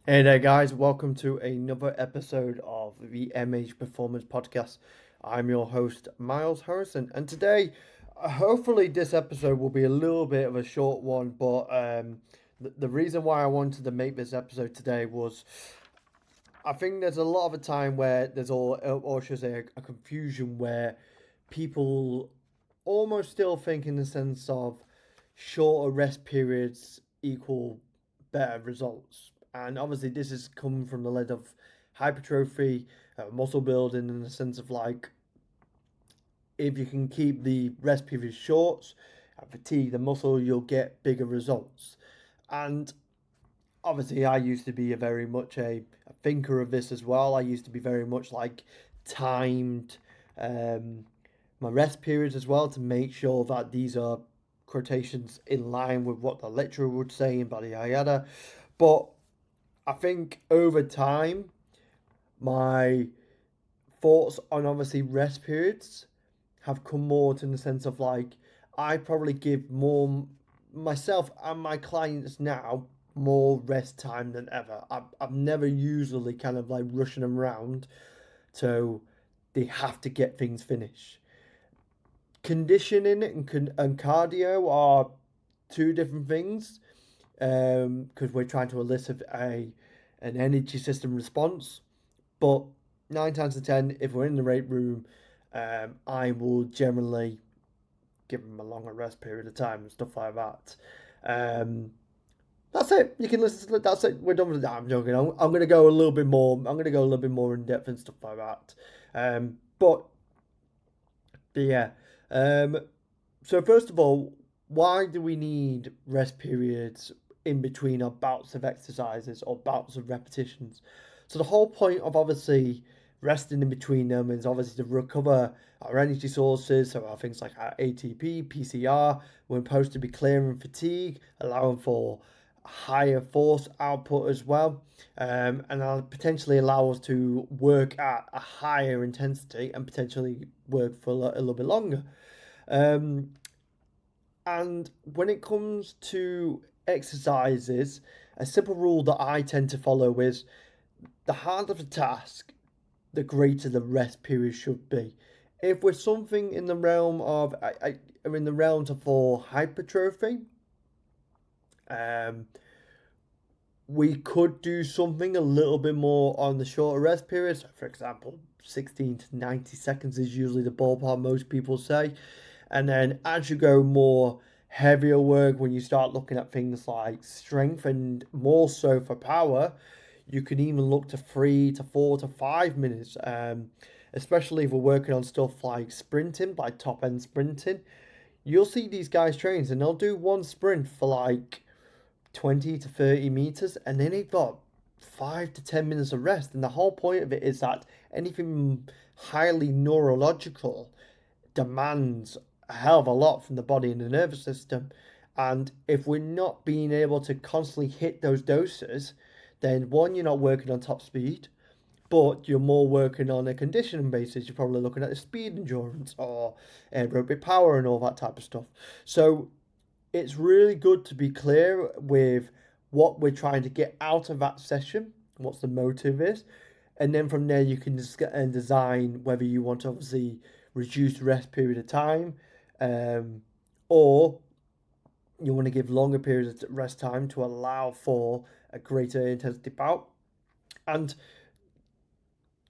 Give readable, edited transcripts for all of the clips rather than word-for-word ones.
Hey there, guys. Welcome to another episode of the MH Performance Podcast. I'm your host, Miles Harrison, and today, hopefully, this episode will be a little bit of a short one. But the reason why I wanted to make this episode today was I think there's a lot of a time where there's all, or should I say, a confusion where people almost still think in the sense of shorter rest periods equal better results. And obviously, this is coming from the lead of hypertrophy, muscle building, in the sense of like if you can keep the rest periods short and fatigue the muscle, you'll get bigger results. And obviously, I used to be a very much a thinker of this as well. I used to be very much like timed um, my rest periods as well to make sure that these are quotations in line with what the lecturer would say and yada yada. But I think over time, my thoughts on obviously rest periods have come more to the sense of like I probably give more myself and my clients now more rest time than ever. I'm never usually kind of like rushing them around, so they have to get things finished. Conditioning and cardio are two different things because we're trying to elicit an energy system response. But 9 times out of 10, if we're in the weight room, I will generally give them a longer rest period of time and stuff like that. Um, that's it. You can listen to it. That's it. We're done with that. I'm joking. I'm going to go a little bit more. I'm going to go a little bit more in depth and stuff like that. But yeah. Um, so first of all, why do we need rest periods in between our bouts of exercises or bouts of repetitions? So the whole point of obviously resting in between them is obviously to recover our energy sources, so our things like our ATP, PCR, we're supposed to be clearing fatigue, allowing for higher force output as well, and that'll potentially allow us to work at a higher intensity and potentially work for a little bit longer. Um, and when it comes to exercises, a simple rule that I tend to follow is the harder the task, the greater the rest period should be. If we're something in the realm of, in the realms of for hypertrophy, um, we could do something a little bit more on the shorter rest periods. For example, 16 to 90 seconds is usually the ballpark most people say. And then as you go more heavier work, when you start looking at things like strength and more so for power, you can even look to 3 to 4 to 5 minutes. Especially if we're working on stuff like sprinting, like top end sprinting. You'll see these guys train and they'll do one sprint for like 20 to 30 meters and then they've got 5 to 10 minutes of rest. And the whole point of it is that anything highly neurological demands a hell of a lot from the body and the nervous system. And if we're not being able to constantly hit those doses, then one, you're not working on top speed, but you're more working on a conditioning basis. You're probably looking at the speed endurance or aerobic power and all that type of stuff. So it's really good to be clear with what we're trying to get out of that session, what's the motive is, and then from there you can design whether you want to obviously reduce the rest period of time, um, or you want to give longer periods of rest time to allow for a greater intensity bout. And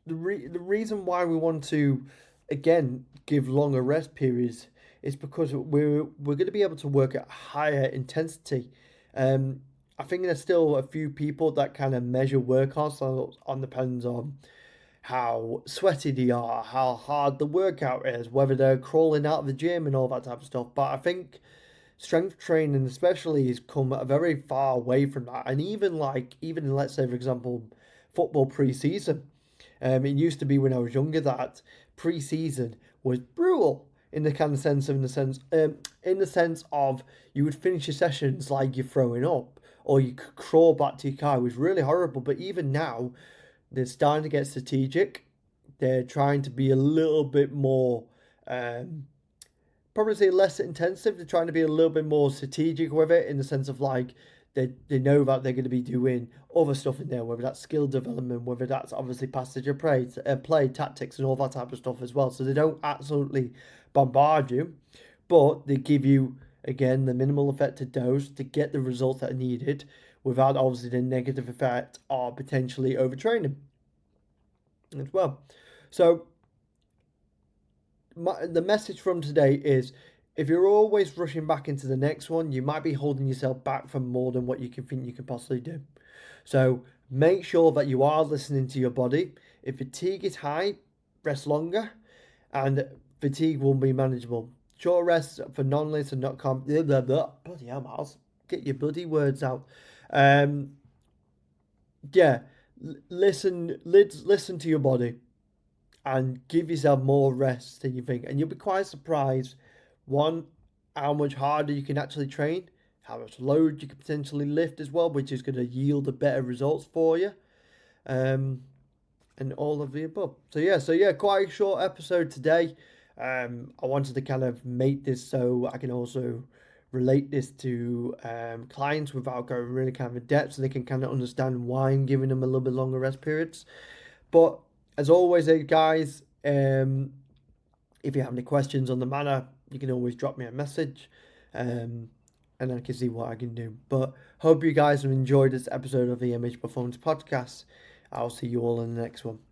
the reason why we want to again give longer rest periods is because we're going to be able to work at higher intensity. I think there's still a few people that kind of measure workouts on depends on how sweaty they are, how hard the workout is, whether they're crawling out of the gym and all that type of stuff. But I think strength training especially has come a very far away from that. And even let's say for example football pre-season. It used to be when I was younger that pre-season was brutal in the kind of sense of in the sense of you would finish your sessions like you're throwing up or you could crawl back to your car. It was really horrible. But even now, they're starting to get strategic. They're trying to be a little bit more, probably say less intensive. They're trying to be a little bit more strategic with it in the sense of like they know that they're going to be doing other stuff in there, whether that's skill development, whether that's obviously passage of play tactics, and all that type of stuff as well. So they don't absolutely bombard you, but they give you again the minimal effective dose to get the results that are needed without obviously the negative effect of potentially overtraining as well. So the message from today is if you're always rushing back into the next one, you might be holding yourself back from more than what you can think you can possibly do. So make sure that you are listening to your body. If fatigue is high, rest longer, and fatigue will be manageable. Short rests for non-list and not blah, blah, blah. Bloody hell, Miles. Get your bloody words out. Um, yeah, listen to your body and give yourself more rest than you think. And you'll be quite surprised, one, how much harder you can actually train, how much load you can potentially lift as well, which is going to yield a better results for you. And all of the above. So yeah, quite a short episode today. I wanted to kind of make this so I can also relate this to clients without going really kind of in depth, so they can kind of understand why I'm giving them a little bit longer rest periods. But as always, guys, if you have any questions on the matter, you can always drop me a message, and I can see what I can do. But hope you guys have enjoyed this episode of the MH Performance Podcast. I'll see you all in the next one.